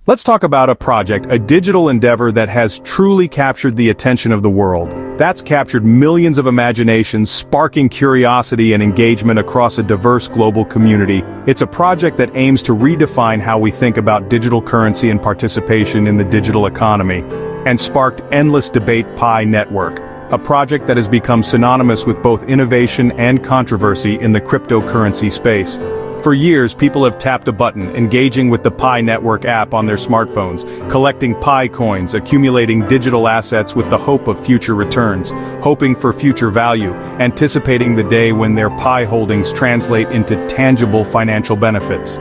Let's talk about a project, a digital endeavor that has truly captured the attention of the world. That's captured millions of imaginations, sparking curiosity and engagement across a diverse global community. It's a project that aims to redefine how we think about digital currency and participation in the digital economy, and sparked endless debate. Pi Network, a project that has become synonymous with both innovation and controversy in the cryptocurrency space. For years, people have tapped a button, engaging with the Pi Network app on their smartphones, collecting Pi coins, accumulating digital assets with the hope of future returns, hoping for future value, anticipating the day when their Pi holdings translate into tangible financial benefits.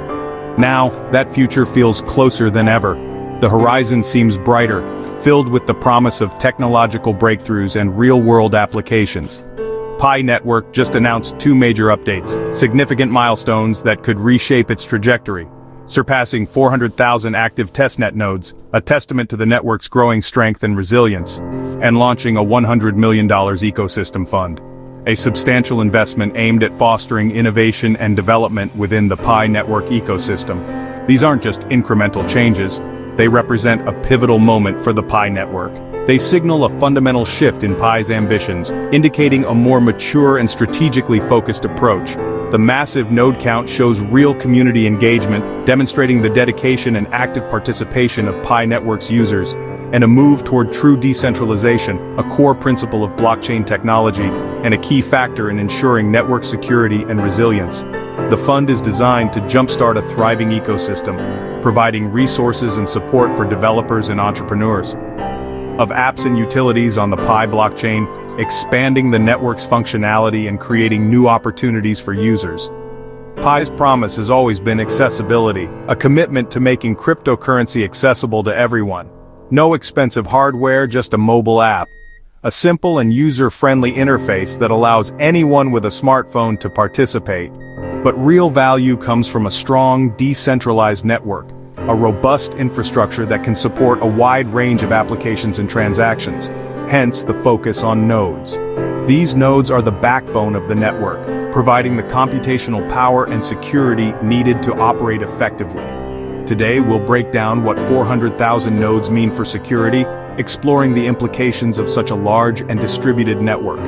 Now, that future feels closer than ever. The horizon seems brighter, filled with the promise of technological breakthroughs and real-world applications. Pi Network just announced two major updates, significant milestones that could reshape its trajectory, surpassing 400,000 active testnet nodes, a testament to the network's growing strength and resilience, and launching a $100 million ecosystem fund, a substantial investment aimed at fostering innovation and development within the Pi Network ecosystem. These aren't just incremental changes, they represent a pivotal moment for the Pi Network. They signal a fundamental shift in Pi's ambitions, indicating a more mature and strategically focused approach. The massive node count shows real community engagement, demonstrating the dedication and active participation of Pi Network's users, and a move toward true decentralization, a core principle of blockchain technology, and a key factor in ensuring network security and resilience. The fund is designed to jumpstart a thriving ecosystem, providing resources and support for developers and entrepreneurs of apps and utilities on the Pi blockchain, expanding the network's functionality and creating new opportunities for users. Pi's promise has always been accessibility, a commitment to making cryptocurrency accessible to everyone. No expensive hardware, just a mobile app. A simple and user-friendly interface that allows anyone with a smartphone to participate. But real value comes from a strong, decentralized network, a robust infrastructure that can support a wide range of applications and transactions, hence the focus on nodes. These nodes are the backbone of the network, providing the computational power and security needed to operate effectively. Today we'll break down what 400,000 nodes mean for security, exploring the implications of such a large and distributed network.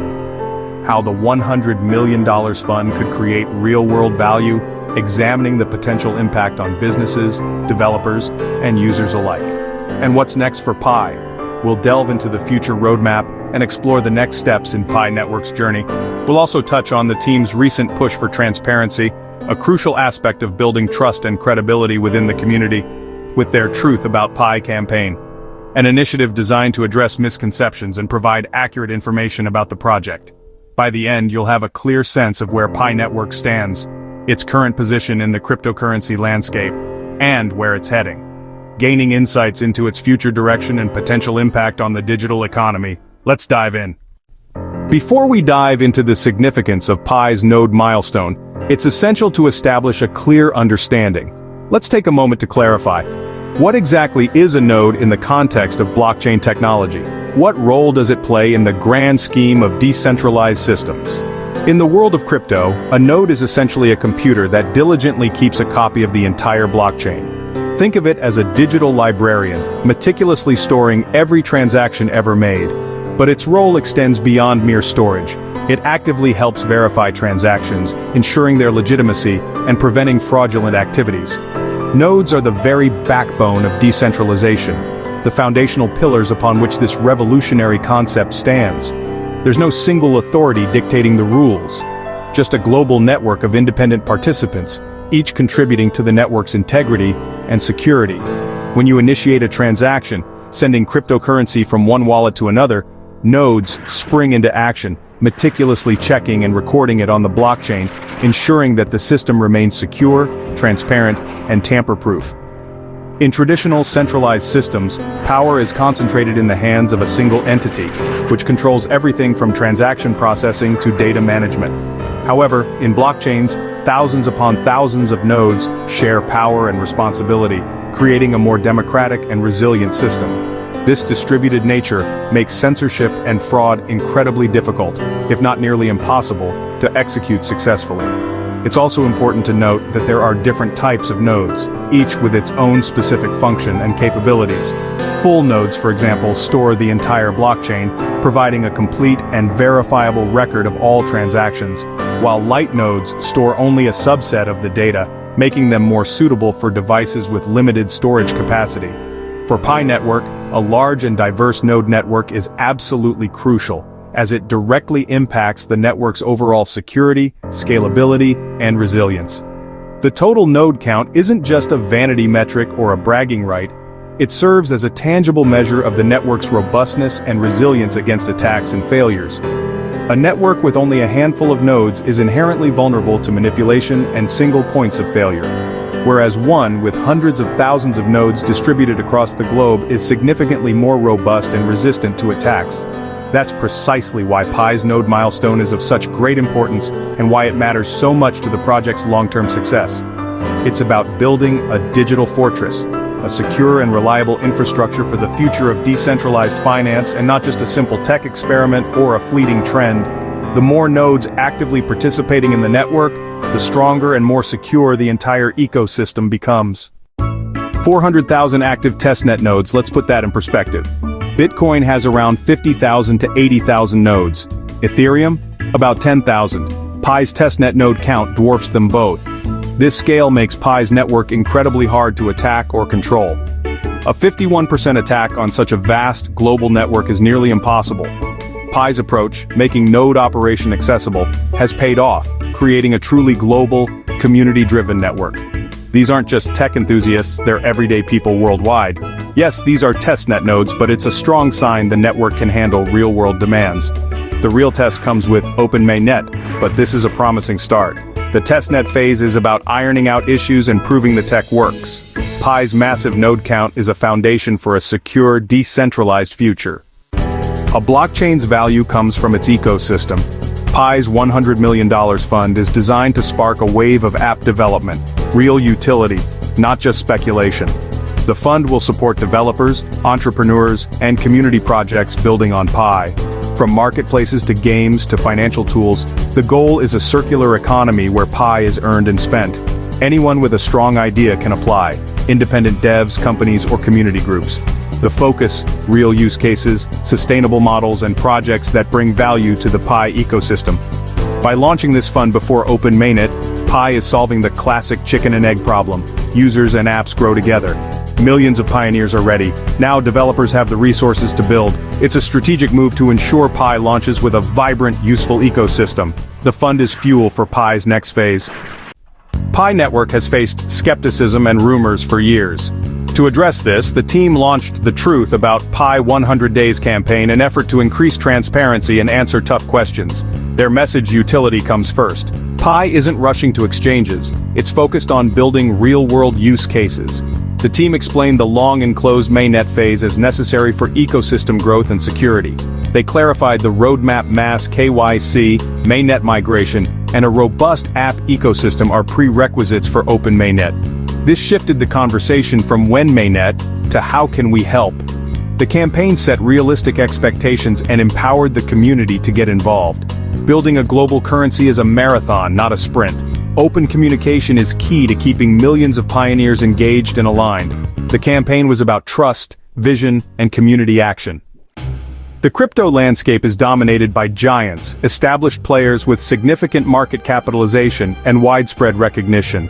How the $100 million fund could create real-world value, examining the potential impact on businesses, developers, and users alike. And what's next for Pi? We'll delve into the future roadmap and explore the next steps in Pi Network's journey. We'll also touch on the team's recent push for transparency, a crucial aspect of building trust and credibility within the community, with their Truth About Pi campaign, an initiative designed to address misconceptions and provide accurate information about the project. By the end, you'll have a clear sense of where Pi Network stands, its current position in the cryptocurrency landscape, and where it's heading. Gaining insights into its future direction and potential impact on the digital economy, let's dive in. Before we dive into the significance of Pi's node milestone, it's essential to establish a clear understanding. Let's take a moment to clarify. What exactly is a node in the context of blockchain technology? What role does it play in the grand scheme of decentralized systems? In the world of crypto, a node is essentially a computer that diligently keeps a copy of the entire blockchain. Think of it as a digital librarian, meticulously storing every transaction ever made. But its role extends beyond mere storage. It actively helps verify transactions, ensuring their legitimacy, and preventing fraudulent activities. Nodes are the very backbone of decentralization, the foundational pillars upon which this revolutionary concept stands. There's no single authority dictating the rules, just a global network of independent participants, each contributing to the network's integrity and security. When you initiate a transaction, sending cryptocurrency from one wallet to another, nodes spring into action, meticulously checking and recording it on the blockchain, ensuring that the system remains secure, transparent, and tamper-proof. In traditional centralized systems, power is concentrated in the hands of a single entity, which controls everything from transaction processing to data management. However, in blockchains, thousands upon thousands of nodes share power and responsibility, creating a more democratic and resilient system. This distributed nature makes censorship and fraud incredibly difficult, if not nearly impossible, to execute successfully. It's also important to note that there are different types of nodes, each with its own specific function and capabilities. Full nodes, for example, store the entire blockchain, providing a complete and verifiable record of all transactions, while light nodes store only a subset of the data, making them more suitable for devices with limited storage capacity. For Pi network, a large and diverse node network is absolutely crucial, as it directly impacts the network's overall security, scalability, and resilience. The total node count isn't just a vanity metric or a bragging right, it serves as a tangible measure of the network's robustness and resilience against attacks and failures. A network with only a handful of nodes is inherently vulnerable to manipulation and single points of failure, whereas one with hundreds of thousands of nodes distributed across the globe is significantly more robust and resistant to attacks. That's precisely why Pi's node milestone is of such great importance and why it matters so much to the project's long-term success. It's about building a digital fortress, a secure and reliable infrastructure for the future of decentralized finance and not just a simple tech experiment or a fleeting trend. The more nodes actively participating in the network, the stronger and more secure the entire ecosystem becomes. 400,000 active testnet nodes, let's put that in perspective. Bitcoin has around 50,000 to 80,000 nodes. Ethereum? About 10,000. Pi's testnet node count dwarfs them both. This scale makes Pi's network incredibly hard to attack or control. A 51% attack on such a vast, global network is nearly impossible. Pi's approach, making node operation accessible, has paid off, creating a truly global, community-driven network. These aren't just tech enthusiasts, they're everyday people worldwide. Yes, these are testnet nodes, but it's a strong sign the network can handle real-world demands. The real test comes with Open Mainnet, but this is a promising start. The testnet phase is about ironing out issues and proving the tech works. Pi's massive node count is a foundation for a secure, decentralized future. A blockchain's value comes from its ecosystem. Pi's $100 million fund is designed to spark a wave of app development, real utility, not just speculation. The fund will support developers, entrepreneurs, and community projects building on Pi. From marketplaces to games to financial tools, the goal is a circular economy where Pi is earned and spent. Anyone with a strong idea can apply, independent devs, companies, or community groups. The focus, real use cases, sustainable models, and projects that bring value to the Pi ecosystem. By launching this fund before Open Mainnet, Pi is solving the classic chicken and egg problem. Users and apps grow together. Millions of pioneers are ready. Now developers have the resources to build. It's a strategic move to ensure Pi launches with a vibrant, useful ecosystem. The fund is fuel for Pi's next phase. Pi network has faced skepticism and rumors for years. To address this, the team launched The Truth About Pi 100 Days campaign, an effort to increase transparency and answer tough questions. Their message utility comes first. Pi isn't rushing to exchanges, it's focused on building real-world use cases. The team explained the long and closed mainnet phase as necessary for ecosystem growth and security. They clarified the roadmap mass KYC, mainnet migration, and a robust app ecosystem are prerequisites for Open Mainnet. This shifted the conversation from when mainnet to how can we help. The campaign set realistic expectations and empowered the community to get involved. Building a global currency is a marathon, not a sprint. Open communication is key to keeping millions of pioneers engaged and aligned. The campaign was about trust, vision, and community action. The crypto landscape is dominated by giants, established players with significant market capitalization and widespread recognition.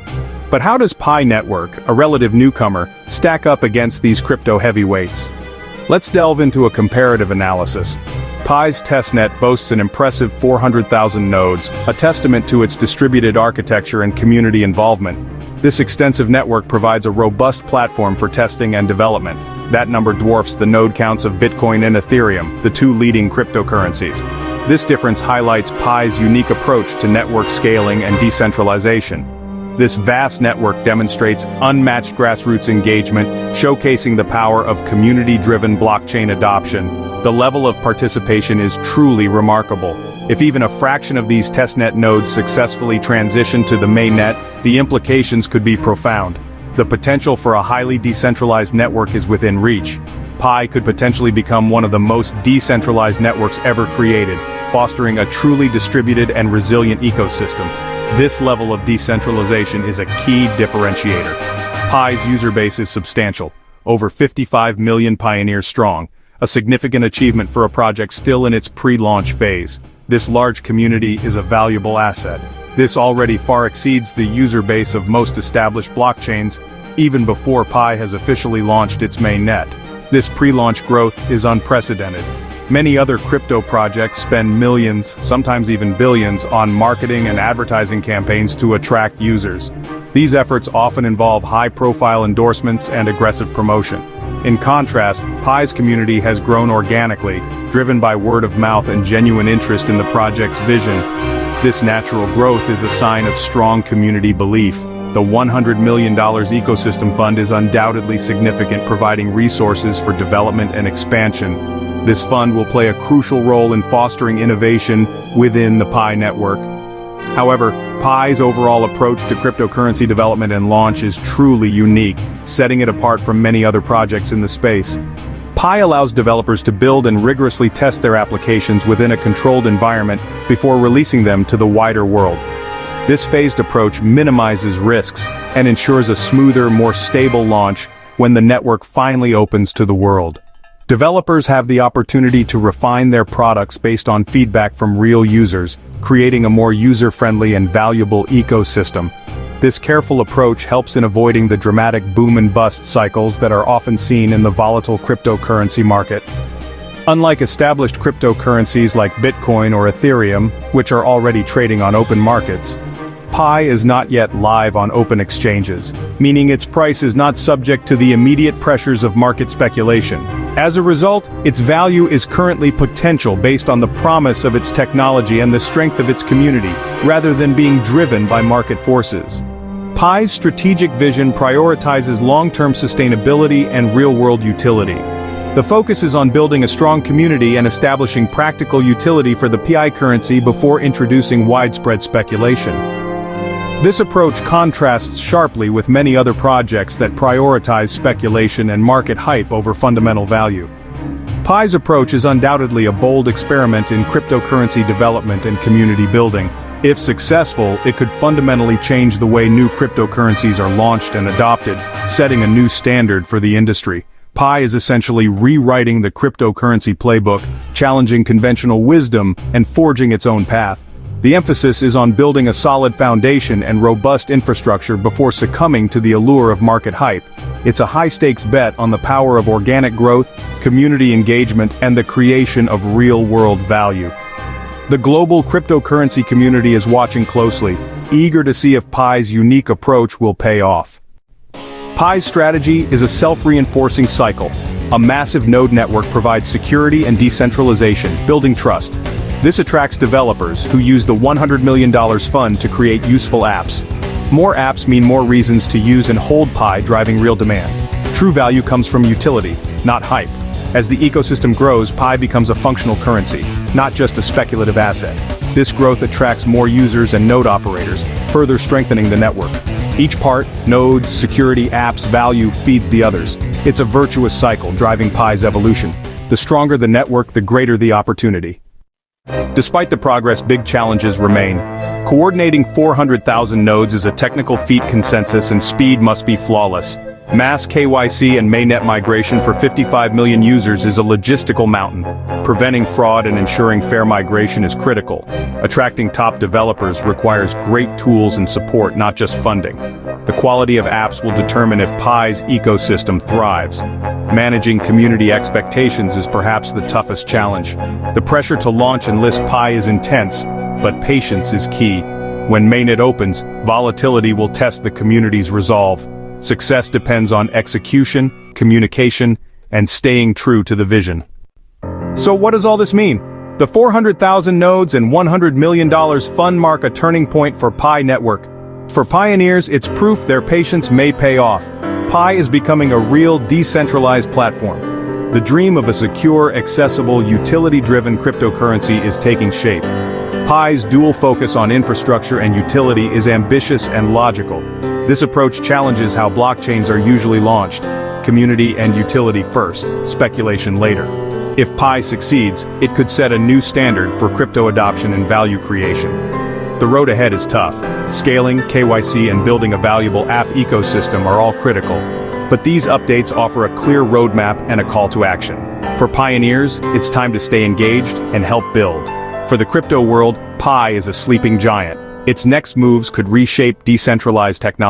But how does Pi Network, a relative newcomer, stack up against these crypto heavyweights? Let's delve into a comparative analysis. Pi's testnet boasts an impressive 400,000 nodes, a testament to its distributed architecture and community involvement. This extensive network provides a robust platform for testing and development. That number dwarfs the node counts of Bitcoin and Ethereum, the two leading cryptocurrencies. This difference highlights Pi's unique approach to network scaling and decentralization. This vast network demonstrates unmatched grassroots engagement, showcasing the power of community-driven blockchain adoption. The level of participation is truly remarkable. If even a fraction of these testnet nodes successfully transition to the mainnet, the implications could be profound. The potential for a highly decentralized network is within reach. Pi could potentially become one of the most decentralized networks ever created, fostering a truly distributed and resilient ecosystem. This level of decentralization is a key differentiator. Pi's user base is substantial, over 55 million pioneers strong, a significant achievement for a project still in its pre-launch phase. This large community is a valuable asset. This already far exceeds the user base of most established blockchains, even before Pi has officially launched its mainnet. This pre-launch growth is unprecedented. Many other crypto projects spend millions, sometimes even billions, on marketing and advertising campaigns to attract users. These efforts often involve high-profile endorsements and aggressive promotion. In contrast, Pi's community has grown organically, driven by word of mouth and genuine interest in the project's vision. This natural growth is a sign of strong community belief. The $100 million ecosystem fund is undoubtedly significant, providing resources for development and expansion. This fund will play a crucial role in fostering innovation within the Pi network. However, Pi's overall approach to cryptocurrency development and launch is truly unique, setting it apart from many other projects in the space. Pi allows developers to build and rigorously test their applications within a controlled environment before releasing them to the wider world. This phased approach minimizes risks and ensures a smoother, more stable launch when the network finally opens to the world. Developers have the opportunity to refine their products based on feedback from real users, creating a more user-friendly and valuable ecosystem. This careful approach helps in avoiding the dramatic boom and bust cycles that are often seen in the volatile cryptocurrency market. Unlike established cryptocurrencies like Bitcoin or Ethereum, which are already trading on open markets, Pi is not yet live on open exchanges, meaning its price is not subject to the immediate pressures of market speculation. As a result, its value is currently potential based on the promise of its technology and the strength of its community, rather than being driven by market forces. Pi's strategic vision prioritizes long-term sustainability and real-world utility. The focus is on building a strong community and establishing practical utility for the Pi currency before introducing widespread speculation. This approach contrasts sharply with many other projects that prioritize speculation and market hype over fundamental value. Pi's approach is undoubtedly a bold experiment in cryptocurrency development and community building. If successful, it could fundamentally change the way new cryptocurrencies are launched and adopted, setting a new standard for the industry. Pi is essentially rewriting the cryptocurrency playbook, challenging conventional wisdom, and forging its own path. The emphasis is on building a solid foundation and robust infrastructure before succumbing to the allure of market hype. It's a high-stakes bet on the power of organic growth, community engagement, and the creation of real-world value. The global cryptocurrency community is watching closely, eager to see if Pi's unique approach will pay off. Pi's strategy is a self-reinforcing cycle. A massive node network provides security and decentralization, building trust. This attracts developers who use the $100 million fund to create useful apps. More apps mean more reasons to use and hold Pi, driving real demand. True value comes from utility, not hype. As the ecosystem grows, Pi becomes a functional currency, not just a speculative asset. This growth attracts more users and node operators, further strengthening the network. Each part, nodes, security, apps, value, feeds the others. It's a virtuous cycle driving Pi's evolution. The stronger the network, the greater the opportunity. Despite the progress, big challenges remain. Coordinating 400,000 nodes is a technical feat. Consensus and speed must be flawless. Mass KYC and Mainnet migration for 55 million users is a logistical mountain. Preventing fraud and ensuring fair migration is critical. Attracting top developers requires great tools and support, not just funding. The quality of apps will determine if Pi's ecosystem thrives. Managing community expectations is perhaps the toughest challenge. The pressure to launch and list Pi is intense, but patience is key. When Mainnet opens, volatility will test the community's resolve. Success depends on execution, communication, and staying true to the vision. So what does all this mean? The 400,000 nodes and $100 million fund mark a turning point for Pi network. For pioneers, it's proof their patience may pay off. Pi is becoming a real decentralized platform. The dream of a secure, accessible, utility-driven cryptocurrency is taking shape. Pi's dual focus on infrastructure and utility is ambitious and logical. This approach challenges how blockchains are usually launched: community and utility first, speculation later. If Pi succeeds, it could set a new standard for crypto adoption and value creation. The road ahead is tough. Scaling, KYC, and building a valuable app ecosystem are all critical. But these updates offer a clear roadmap and a call to action. For pioneers, it's time to stay engaged and help build. For the crypto world, Pi is a sleeping giant. Its next moves could reshape decentralized technology.